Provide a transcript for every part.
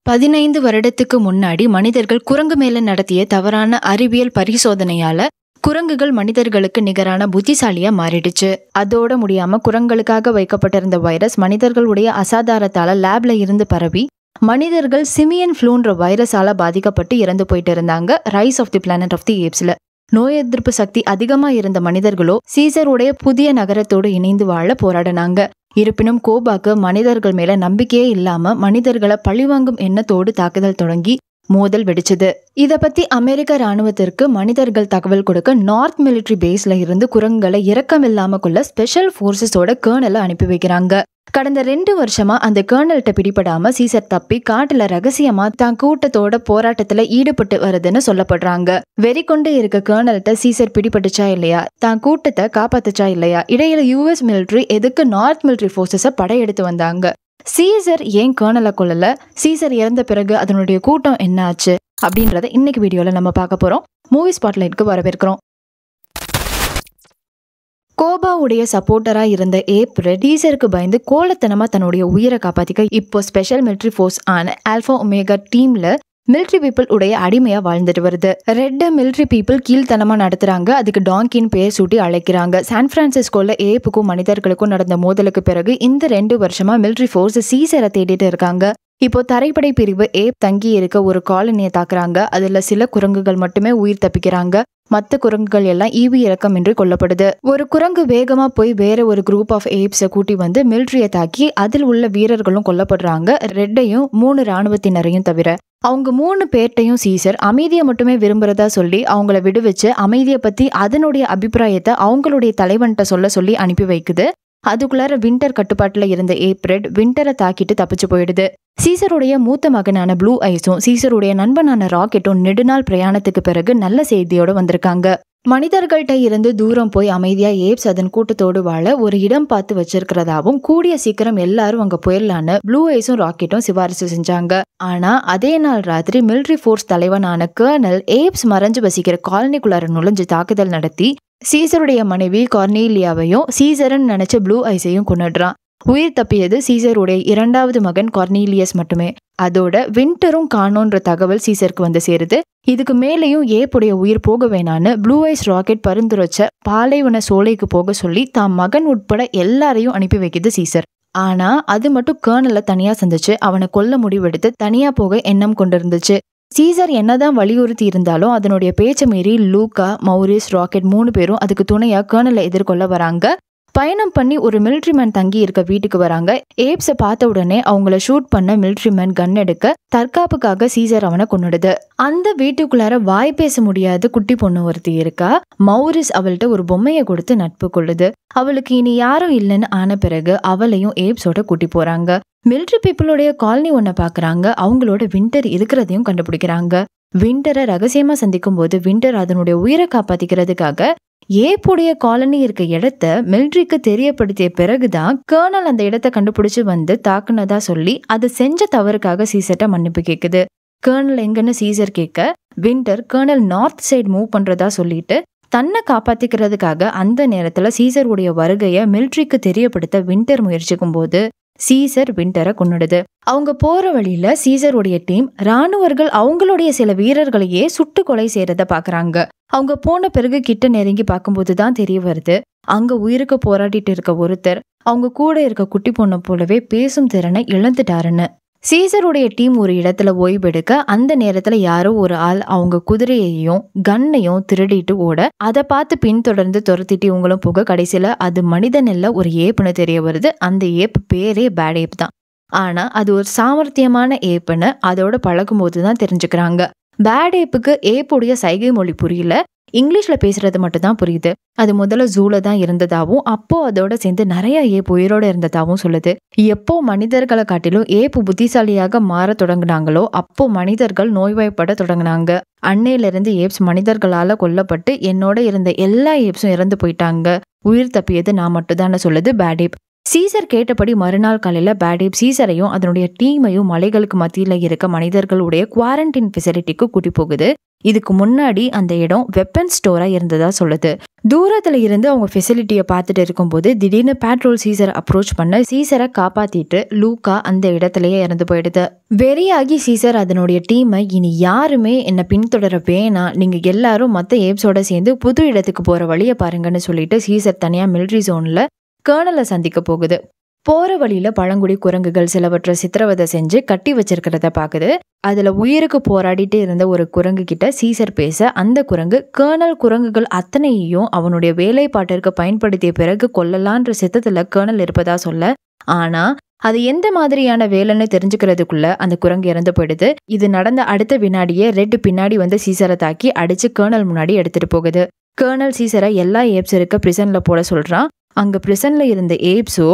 15 வருடத்துக்கு முன்னாடி மனிதர்கள் குரங்கு மேல நடத்திய தவறான அறிவியல் பரிசோதனையால குரங்குகள் மனிதர்களுக்கு நிகரான புத்திசாலியா மாறிடுச்சு. அதோட முடியாம குரங்குகளுக்காக வைக்கப்பட்டிருந்த வைரஸ் மனிதர்களுடைய அசாதாரத்தால லேப்ல இருந்து பரவி மனிதர்கள் சிமியன் ஃப்ளூன்ற வைரஸால பாதிக்கப்பட்டு இறந்து போயிட்டு இருந்தாங்க. Rise of the planet of the ஏப்ஸ்ல நோய் எதிர்ப்பு சக்தி அதிகமா இருந்த மனிதர்களோ சீசருடைய புதிய நகரத்தோடு இணைந்து வாழ போராடினாங்க. இருப்பினும் கோபாக்கு மனிதர்கள் மேல நம்பிக்கையே இல்லாம மனிதர்களை பழிவாங்கும் எண்ணத்தோடு தாக்குதல் தொடங்கி மோதல் வெடிச்சது. இத பத்தி அமெரிக்க ராணுவத்திற்கு மனிதர்கள் தகவல் கொடுக்க நார்த் மிலிட்டரி பேஸ்ல இருந்து குரங்குகளை இரக்கமில்லாம கொள்ள ஸ்பெஷல் போர்சஸோட கர்னலை அனுப்பி வைக்கிறாங்க. கடந்த 2 வருஷமா அந்த கர்னல்கிட்ட பிடிபடாம சீசர் தப்பி காட்டுல ரகசியமா தான் கூட்டத்தோட போராட்டத்துல ஈடுபட்டு வருதுன்னு சொல்லப்படுறாங்க. வெறி கொண்டு இருக்க கர்னல்கிட்ட சீசர் பிடிபட்டுச்சா இல்லையா, தான் கூட்டத்தை காப்பாத்துச்சா இல்லையா, இடையில யூஎஸ் மிலிட்டரி எதுக்கு நார்த் மிலிட்டரி போர்சஸ படையெடுத்து வந்தாங்க, சீசர் ஏன் கர்னலை கொல்லல, சீசர் இறந்த பிறகு அதனுடைய கூட்டம் என்ன ஆச்சு அப்படின்றத இன்னைக்கு வீடியோல நம்ம பார்க்க போறோம். மூவி ஸ்பாட்லைட்க்கு வரவேற்கிறோம். கோபாவுடைய சப்போர்ட்டரா இருந்த ஏப்ரல் டீசருக்கு பயந்து கோலத்தனமா தன்னுடைய உயிரை காப்பாத்திக்க இப்போ ஸ்பெஷல் மிலிட்டரி ஃபோர்ஸ் ஆன ஆல்பா ஒமேகா டீம்ல மிலிட்டரி பீப்புள் உடைய அடிமையா வாழ்ந்துட்டு வருது. ரெட் மிலிட்டரி பீப்புள் கீழ்த்தனமா நடத்துறாங்க. அதுக்கு டாங்கின்னு பேர் சூட்டி அழைக்கிறாங்க. சான் பிரான்சிஸ்கோல ஏப்புக்கும் மனிதர்களுக்கும் நடந்த மோதலுக்கு பிறகு இந்த 2 வருஷமா மிலிட்டரி ஃபோர்ஸ் சீசரை தேடிட்டு இருக்காங்க. இப்போ தரைப்படை பிரிவு ஏப் தங்கி இருக்க ஒரு காலனியை தாக்குறாங்க. அதுல சில குரங்குகள் மட்டுமே உயிர் தப்பிக்கிறாங்க. மற்ற குரங்குகள் எல்லாம் ஈவி இறக்கம் என்று கொல்லப்படுது. ஒரு குரங்கு வேகமா போய் வேற ஒரு குரூப் ஆஃப் ஏப்ஸை கூட்டி வந்து மிலிட்டரியை தாக்கி அதில் உள்ள வீரர்களும் கொல்லப்படுறாங்க. ரெட்டையும் 3 ராணுவத்தினரையும் தவிர. அவங்க 3 பேர்ட்டையும் சீசர் அமைதியை மட்டுமே விரும்புறதா சொல்லி அவங்கள விடுவிச்சு அமைதியை பத்தி அதனுடைய அபிப்பிராயத்தை அவங்களுடைய தலைவன்கிட்ட சொல்லி அனுப்பி வைக்குது. அதுக்குள்ளார வின்டர் கட்டுப்பாட்டுல இருந்த ஏப்ரல் வின்டரை தாக்கிட்டு தப்பிச்சு போயிடுது. சீசருடைய மூத்த மகனான ப்ளூ ஐஸும் சீசருடைய நண்பனான ராக்கெட்டும் நெடுநாள் பிரயாணத்துக்கு பிறகு நல்ல செய்தியோட வந்திருக்காங்க. மனிதர்கள்ட்ட இருந்து தூரம் போய் அமைதியா ஏப்ஸ் அதன் கூட்டத்தோடு வாழ ஒரு இடம் பார்த்து வச்சிருக்கிறதாவும் கூடிய சீக்கிரம் எல்லாரும் அங்க போயிடலான்னு ப்ளூ ஐஸும் ராக்கெட்டும் சிபாரிசு செஞ்சாங்க. ஆனா அதே நாள் ராத்திரி மிலிட்டரி ஃபோர்ஸ் தலைவனான கர்னல் ஏப்ஸ் மறைஞ்சு வசிக்கிற காலனிக்குள்ளார நுழைஞ்சு தாக்குதல் நடத்தி சீசருடைய மனைவி கார்னீலியாவையும் சீசர்ன்னு நினைச்ச ப்ளூ ஐஸையும் கொன்னுடுறான். உயிர் தப்பியது சீசருடைய 2வது மகன் கார்னீலியஸ் மட்டுமே. அதோட வின்டரும் காணோன்ற தகவல் சீசருக்கு வந்து சேருது. இதுக்கு மேலேயும் ஏப்புடைய உயிர் போக வேணான்னு ப்ளூ ஐஸ் ராக்கெட் பரிந்துரைச்ச பாலைவன சோலைக்கு போக சொல்லி தான் மகன் உட்பட எல்லாரையும் அனுப்பி வைக்குது சீசர். ஆனா அது மட்டும் கர்னலை தனியா சந்திச்சு அவனை கொல்ல முடிவெடுத்து தனியா போக எண்ணம் கொண்டிருந்துச்சு. சீசர் என்னதான் வலியுறுத்தி இருந்தாலும் அதனுடைய பேச்சை மீறி லூக்கா, மௌரிஸ், ராக்கெட் 3 பேரும் அதுக்கு துணையா கர்னலை எதிர்கொள்ள வராங்க. பயணம் பண்ணி ஒரு மிலிட்ரி மேன் தங்கி இருக்க வீட்டுக்கு வராங்க. ஏப்ஸை பார்த்த உடனே அவங்கள ஷூட் பண்ண மிலிட்ரி மேன் கன் எடுக்க தற்காப்புக்காக சீசர் அவனை கொன்னுடுது. அந்த வீட்டுக்குள்ளார வாய் பேச முடியாத குட்டி பொண்ணு ஒருத்தி இருக்கா. மௌரிஸ் அவள்கிட்ட ஒரு பொம்மையை கொடுத்து நட்பு கொள்ளுது. அவளுக்கு இனி யாரும் இல்லைன்னு ஆன பிறகு அவளையும் ஏப்ஸோட கூட்டி போறாங்க. மிலிட்ரி பீப்புளுடைய காலனி ஒன்ன பாக்குறாங்க. அவங்களோட வின்டர் இருக்கிறதையும் கண்டுபிடிக்கிறாங்க. வின்டரை ரகசியமா சந்திக்கும் போது வின்டர் அதனுடைய உயிரை காப்பாத்திக்கிறதுக்காக ஏப்புடைய காலனி இருக்க இடத்த மிலிட்ரிக்கு தெரியப்படுத்திய பிறகுதான் கர்னல் அந்த இடத்த கண்டுபிடிச்சு வந்து தாக்குனதா சொல்லி அது செஞ்ச தவறுக்காக சீசர்ட்ட மன்னிப்பு கேக்குது. கர்னல் எங்கன்னு சீசர் கேட்க winter colonel north side move பண்றதா சொல்லிட்டு தன்னை காப்பாத்திக்கிறதுக்காக அந்த நேரத்துல சீசருடைய வருகைய மிலிட்ரிக்கு தெரியப்படுத்த வின்டர் முயற்சிக்கும் போது சீசர் வின்டரை கொன்னுடுது. அவங்க போற வழியில சீசருடைய டீம் ராணுவர்கள் அவங்களுடைய சில வீரர்களையே சுட்டு கொலை செய்யறத பாக்குறாங்க. அவங்க போன பிறகு கிட்ட நெருங்கி பார்க்கும்போதுதான் தெரிய வருது அங்க உயிருக்கு போராடிட்டு இருக்க ஒருத்தர் அவங்க கூட இருக்க குட்டி பொண்ணை போலவே பேசும் திறனை இழந்துட்டாருன்னு. சீசருடைய டீம் ஒரு இடத்துல ஓய்வெடுக்க அந்த நேரத்துல யாரோ ஒரு ஆள் அவங்க குதிரையையும் கன்னையும் திருடிட்டு ஓட அதை பார்த்து பின்தொடர்ந்து துரத்திட்டு இவங்களும் போக கடைசியில அது மனிதன் இல்ல ஒரு ஏப்புன்னு தெரிய வருது. அந்த ஏப் பேரே பேட் ஏப் தான். ஆனா அது ஒரு சாமர்த்தியமான ஏப்புன்னு அதோட பழகும் போதுதான் தெரிஞ்சுக்கிறாங்க. பேட் ஏப்புக்கு ஏப்புடைய சைகை மொழி புரியல, இங்கிலீஷ்ல பேசுறது மட்டும் தான் புரியுது. அது முதல்ல ஜூல தான் இருந்ததாவும் அப்போ அதோட சேர்ந்து நிறைய ஏப் உயிரோட இருந்ததாவும் சொல்லுது. எப்போ மனிதர்களை காட்டிலும் ஏப்பு புத்திசாலியாக மாற தொடங்கினாங்களோ அப்போ மனிதர்கள் நோய்வாய்ப்பட தொடங்கினாங்க. அன்னையில இருந்து ஏப்ஸ் மனிதர்களால கொல்லப்பட்டு என்னோட இருந்த எல்லா ஏப்ஸும் இறந்து போயிட்டாங்க. உயிர் தப்பியது நான் மட்டும் தான் சொல்லுது பேட் ஏப். சீசர் கேட்டபடி மறுநாள் காலையில பேடேப் சீசரையும் அதனுடைய டீமையும் மலைகளுக்கு மத்தியில இருக்க மனிதர்களுடைய குவாரண்டைன் ஃபெசிலிட்டிக்கு கூட்டி போகுது. இதுக்கு முன்னாடி அந்த இடம் வெப்பன் ஸ்டோரா இருந்ததா சொல்லுது. தூரத்துல இருந்து அவங்க ஃபெசிலிட்டியை பார்த்துட்டு இருக்கும்போது திடீர்னு பேட்ரோல் சீசரை அப்ரோச் பண்ண சீசரை காப்பாத்திட்டு லூக்கா அந்த இடத்துலயே இறந்து போயிடுது. வெறியாகி சீசர் அதனுடைய டீமை இனி யாருமே என்ன பின்தொடர வேணாம், நீங்க எல்லாரும் மற்ற ஏப்ஸோட சேர்ந்து புது இடத்துக்கு போற வழியை பாருங்கன்னு சொல்லிட்டு சீசர் தனியா மிலிட்ரி ஜோன்ல கர்னலை சந்திக்க போகுது. போற வழியில பழங்குடி குரங்குகள் சிலவற்றை சித்திரவதை செஞ்சு கட்டி வச்சிருக்கிறத பாக்குது. அதுல உயிருக்கு போராடிட்டு இருந்த ஒரு குரங்கு கிட்ட சீசர் பேச அந்த குரங்கு கர்னல் குரங்குகள் அத்தனையையும் அவனுடைய வேலைப்பாட்டிற்கு பயன்படுத்திய பிறகு கொல்லலான்ற சித்தத்துல கர்னல் இருப்பதா சொல்ல, ஆனா அது எந்த மாதிரியான வேலைன்னு தெரிஞ்சுக்கிறதுக்குள்ள அந்த குரங்கு இறந்து போயிடுது. இது நடந்த அடுத்த வினாடியே ரெட் பின்னாடி வந்து சீசரை தாக்கி அடிச்சு கர்னல் முன்னாடி எடுத்துட்டு போகுது. கர்னல் சீசரை எல்லா ஏப்ஸ் இருக்க பிரிசன்ல போட சொல்றான். அங்க பிரிசன்ல இருந்த ஏப்ஸோ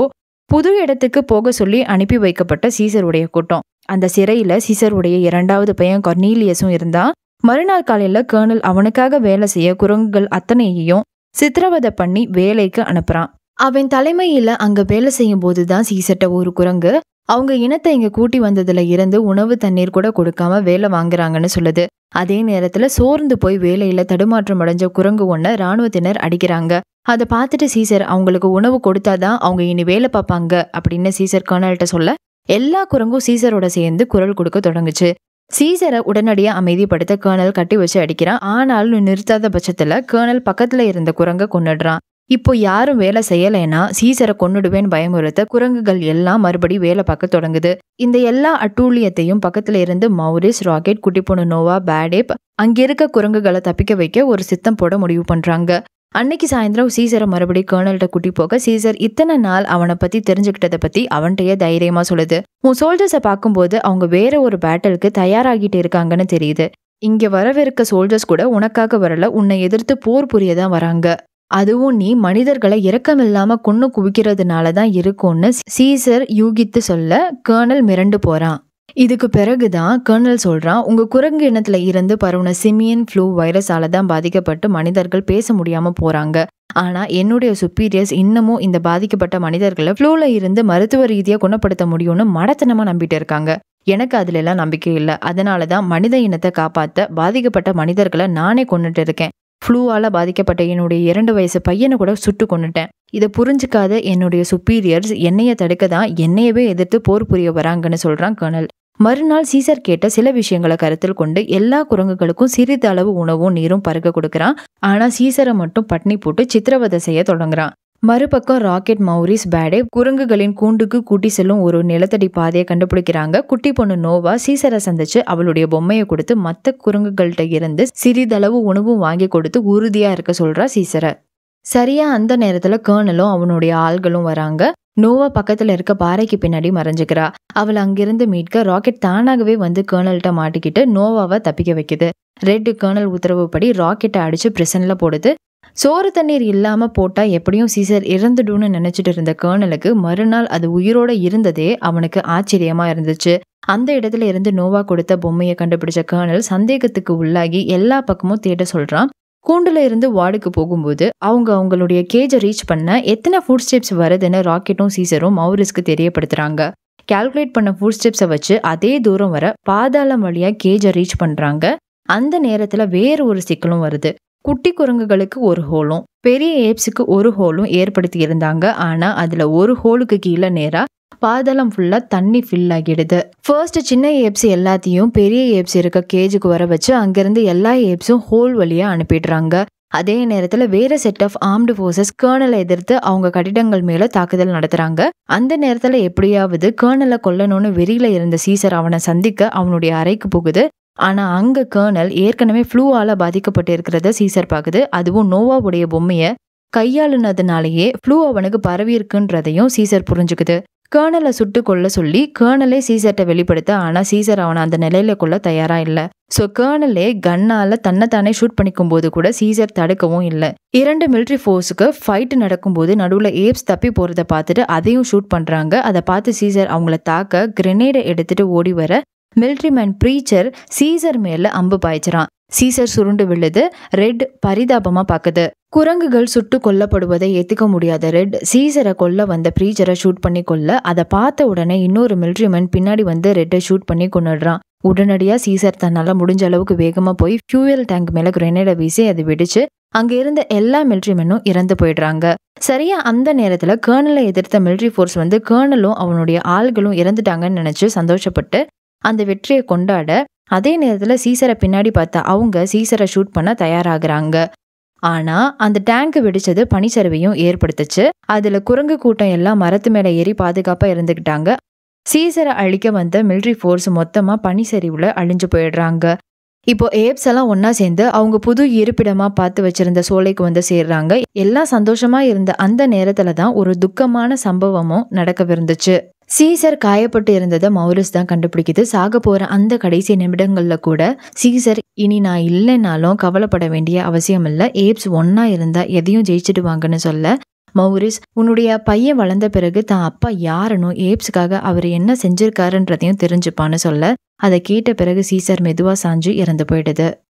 புது இடத்துக்கு போக சொல்லி அனுப்பி வைக்கப்பட்ட சீசருடைய கூட்டம். அந்த சிறையில சீசருடைய இரண்டாவது பையன் கொர்னீலியஸும் இருந்தான். மறுநாள் காலையில கர்னல் அவனுக்காக வேலை செய்ய குரங்குகள் அத்தனையையும் சித்திரவதை பண்ணி வேலைக்கு அனுப்புறான். அவன் தலைமையில அங்க வேலை செய்யும் போதுதான் சீசர்ட்ட ஒரு குரங்கு அவங்க இனத்தை இங்க கூட்டி வந்ததுல இருந்து உணவு தண்ணீர் கூட கொடுக்காம வேலை வாங்குறாங்கன்னு சொல்லுது. அதே நேரத்துல சோர்ந்து போய் வேலையில தடுமாற்றம் அடைஞ்ச குரங்கு ஒன்ன ராணுவத்தினர் அடிக்கிறாங்க. அதை பார்த்துட்டு சீசர் அவங்களுக்கு உணவு கொடுத்தாதான் அவங்க இனி வேலை பார்ப்பாங்க அப்படின்னு சீசர் கர்னல்கிட்ட சொல்ல, எல்லா குரங்கும் சீசரோட சேர்ந்து குரல் கொடுக்க தொடங்குச்சு. சீசரை உடனடியா அமைதிப்படுத்த கர்னல் கட்டி வச்சு அடிக்கிறான். ஆனாலும் நிறுத்தாத பட்சத்துல கர்னல் பக்கத்துல இருந்த குரங்க கொன்னுடுறான். இப்போ யாரும் வேலை செய்யலைன்னா சீசரை கொன்னுடுவேன்னு பயமுறுத்த குரங்குகள் எல்லாம் மறுபடி வேலை பார்க்க தொடங்குது. இந்த எல்லா அட்டூழியத்தையும் பக்கத்துல இருந்து மௌரிஸ், ராக்கெட், குட்டி பொண்ணு நோவா, பேடேப் அங்க இருக்க குரங்குகளை தப்பிக்க வைக்க ஒரு சித்தம் போட முடிவு பண்றாங்க. அன்னைக்கு சாயந்தரம் சீசரை மறுபடி கர்னல்கிட்ட கூட்டி போக சீசர் இத்தனை நாள் அவனை பத்தி தெரிஞ்சுக்கிட்டதை பத்தி அவன்கிட்டயே தைரியமா சொல்லுது. உன் சோல்ஜர்ஸை பார்க்கும்போது அவங்க வேற ஒரு பேட்டலுக்கு தயாராகிட்டு இருக்காங்கன்னு தெரியுது. இங்க வரவிருக்க சோல்ஜர்ஸ் கூட உனக்காக வரல, உன்னை எதிர்த்து போர் புரியதான் வராங்க. அதுவும் நீ மனிதர்களை இரக்கமில்லாம கொன்னு குவிக்கிறதுனாலதான் இருக்கும்னு சீசர் யூகித்து சொல்ல கர்னல் மிரண்டு போறான். இதுக்கு பிறகுதான் கர்னல் சொல்றான், உங்க குரங்கு இனத்துல இருந்து பரவுன சிமியன் ஃப்ளூ வைரஸால தான் பாதிக்கப்பட்டு மனிதர்கள் பேச முடியாம போறாங்க. ஆனா என்னுடைய சுப்பீரியர்ஸ் இன்னமும் இந்த பாதிக்கப்பட்ட மனிதர்களை ஃப்ளூல இருந்து மருத்துவ ரீதியா குணப்படுத்த முடியும்னு மடத்தனமா நம்பிட்டு இருக்காங்க. எனக்கு அதுல எல்லாம் நம்பிக்கை இல்லை. அதனாலதான் மனித இனத்தை காப்பாத்த பாதிக்கப்பட்ட மனிதர்களை நானே கொண்டுட்டு இருக்கேன். ஃப்ளூவால பாதிக்கப்பட்ட என்னுடைய 2 வயசு பையனை கூட சுட்டு கொண்டுட்டேன். இதை புரிஞ்சுக்காத என்னுடைய சுப்பீரியர்ஸ் என்னைய தடுக்க தான் என்னையவே எதிர்த்து போர் புரிய வராங்கன்னு சொல்றான் கர்னல். மறுநாள் சீசர் கேட்ட சில விஷயங்களை கருத்தில் கொண்டு எல்லா குரங்குகளுக்கும் சிறிதளவு உணவும் நீரும் பருக கொடுக்கறான். ஆனா சீசரை மட்டும் பட்னி போட்டு சித்திரவதை செய்ய தொடங்குறான். மறுபக்கம் ராக்கெட், மௌரிஸ், பேடே குரங்குகளின் கூண்டுக்கு கூட்டி செல்லும் ஒரு நிலத்தடி பாதையை கண்டுபிடிக்கிறாங்க. குட்டி பொண்ணு நோவா சீசரை சந்திச்சு அவளுடைய பொம்மையை கொடுத்து மற்ற குரங்குகள்கிட்ட இருந்து சிறிதளவு உணவும் வாங்கி கொடுத்து உறுதியா இருக்க சொல்றா சீசரை. சரியா அந்த நேரத்துல கர்னலும் அவனுடைய ஆள்களும் வராங்க. நோவா பக்கத்துல இருக்க பாறைக்கு பின்னாடி மறைஞ்சுக்கிறா. அவளை அங்கிருந்து மீட்க ராக்கெட் தானாகவே வந்து கர்னல்கிட்ட மாட்டிக்கிட்டு நோவாவை தப்பிக்க வைக்குது. ரெட் கர்னல் உத்தரவுப்படி ராக்கெட்டை அடிச்சு பிரிசன்ல போடுது. சோறு தண்ணீர் இல்லாம போட்டா எப்படியும் சீசர் இறந்துடும்னு நினைச்சிட்டு இருந்த கர்னலுக்கு மறுநாள் அது உயிரோட இருந்ததே அவனுக்கு ஆச்சரியமா இருந்துச்சு. அந்த இடத்துல இருந்து நோவா கொடுத்த பொம்மையை கண்டுபிடிச்ச கர்னல் சந்தேகத்துக்கு உள்ளாகி எல்லா பக்கமும் தேட சொல்றான். கூண்டுல இருந்து வார்டுக்கு போகும்போது அவங்களுடைய கேஜை ரீச் பண்ண எத்தனை ஃபுட் ஸ்டெப்ஸ் வருதுன்னு ராக்கெட்டும் சீசரும் மௌரிஸ்க்கு தெரியப்படுத்துறாங்க. கால்குலேட் பண்ண ஃபுட் ஸ்டெப்ஸை வச்சு அதே தூரம் வர பாதாளம் வழியா கேஜை ரீச் பண்றாங்க. அந்த நேரத்துல வேற ஒரு சிக்கலும் வருது. குட்டி குரங்குகளுக்கு ஒரு ஹோலும் பெரிய ஏப்ஸுக்கு ஒரு ஹோலும் ஏற்படுத்தி இருந்தாங்க. ஆனா அதுல ஒரு ஹோலுக்கு கீழே நேரா பாதாளம் ஃபுல்லா தண்ணி ஃபில் ஆகிடுது. ஃபர்ஸ்ட் சின்ன ஏப்ஸ் எல்லாத்தையும் பெரிய ஏப்ஸ் இருக்க கேஜுக்கு வர வச்சு அங்கிருந்து எல்லா ஏப்ஸும் ஹோல் வழியா அனுப்பிடுறாங்க. அதே நேரத்துல வேற செட் ஆஃப் ஆர்ம்டு ஃபோர்ஸஸ் கர்னலை எதிர்த்து அவங்க கட்டிடங்கள் மேல தாக்குதல் நடத்துறாங்க. அந்த நேரத்துல எப்படியாவது கர்னலை கொல்லணும்னு வெறியில இருந்த சீசர் அவனை சந்திக்க அவனுடைய அறைக்கு போகுது. ஆனா அங்க கர்னல் ஏற்கனவே ஃப்ளூவால பாதிக்கப்பட்டு இருக்கிறத சீசர் பாக்குது. அதுவும் நோவாவுடைய பொம்மைய கையாளுனதுனாலேயே ஃப்ளூ அவனுக்கு பரவி இருக்குன்றதையும் சீசர் புரிஞ்சுக்குது. கர்னலை சுட்டு கொள்ள சொல்லி கர்னலே சீசர்ட்ட வெளிப்படுத்த, ஆனா சீசர் அவனை அந்த நிலையில கொள்ள தயாரா இல்ல. சோ கர்னலே கன்னால தன்னைத்தானே ஷூட் பண்ணிக்கும் போது கூட சீசர் தடுக்கவும் இல்லை. 2 மிலிட்ரி ஃபோர்ஸுக்கு ஃபைட் நடக்கும்போது நடுவுல ஏப்ஸ் தப்பி போறதை பார்த்துட்டு அதையும் ஷூட் பண்றாங்க. அதை பார்த்து சீசர் அவங்கள தாக்க கிரெனேடை எடுத்துட்டு ஓடி வர மிலிட்ரிமேன் ப்ரீச்சர் சீசர் மேல அம்பு பாய்ச்சறான். சீசர் சுருண்டு விழுது. ரெட் பரிதாபமா பாக்குது. குரங்குகள் சுட்டு கொல்லப்படுவதை ஏத்துக்க முடியாத ரெட் சீசரை கொல்ல வந்த ப்ரீச்சரை ஷூட் பண்ணி கொல்ல, அதை பார்த்த உடனே இன்னொரு மிலிட்ரிமேன் பின்னாடி வந்து ரெட்டை ஷூட் பண்ணி கொன்னுடுறான். உடனடியா சீசர் தன்னால முடிஞ்ச அளவுக்கு வேகமா போய் ஃபியூயல் டேங்க் மேல கிரெனேடை வீசி அது வெடிச்சு அங்க இருந்த எல்லா மிலிட்ரிமேனும் இறந்து போயிடுறாங்க. சரியா அந்த நேரத்துல கர்னலை எதிர்த்த மிலிட்ரி ஃபோர்ஸ் வந்து கர்னலும் அவனுடைய ஆள்களும் இறந்துட்டாங்கன்னு நினைச்சு சந்தோஷப்பட்டு அந்த வெற்றியை கொண்டாட, அதே நேரத்துல சீசரை பின்னாடி பார்த்த அவங்க சீசரை ஷூட் பண்ண தயாராகிறாங்க. ஆனா அந்த டேங்க் வெடிச்சது பனிச்சரிவையும் ஏற்படுத்துச்சு. அதுல குரங்கு கூட்டம் எல்லாம் மரத்து மேல ஏறி பாதுகாப்பா இருந்துகிட்டாங்க. சீசரை அழிக்க வந்த மிலிட்ரி ஃபோர்ஸ் மொத்தமா பனிச்சரிவுல அழிஞ்சு போயிடுறாங்க. இப்போ ஏப்ஸ் எல்லாம் ஒன்னா சேர்ந்து அவங்க புது இருப்பிடமா பார்த்து வச்சிருந்த சோலைக்கு வந்து சேர்றாங்க. எல்லாம் சந்தோஷமா இருந்த அந்த நேரத்துல தான் ஒரு துக்கமான சம்பவமும் நடக்கவிருந்துச்சு. சீசர் காயப்பட்டு இருந்ததை மௌரிஸ் தான் கண்டுபிடிக்குது. சாக போற அந்த கடைசி நிமிடங்கள்ல கூட சீசர் இனி நான் இல்லைன்னாலும் கவலைப்பட வேண்டிய அவசியம் இல்லை, ஏப்ஸ் ஒன்னா இருந்தா எதையும் ஜெயிச்சிடுவாங்கன்னு சொல்ல, மௌரிஸ் உன்னுடைய பையன் வளர்ந்த பிறகு தான் அப்பா யாருன்னு ஏப்ஸுக்காக அவர் என்ன செஞ்சிருக்காருன்றதையும் தெரிஞ்சுப்பான்னு சொல்ல, அதை கேட்ட பிறகு சீசர் மெதுவா சாஞ்சு இறந்து போயிடுது.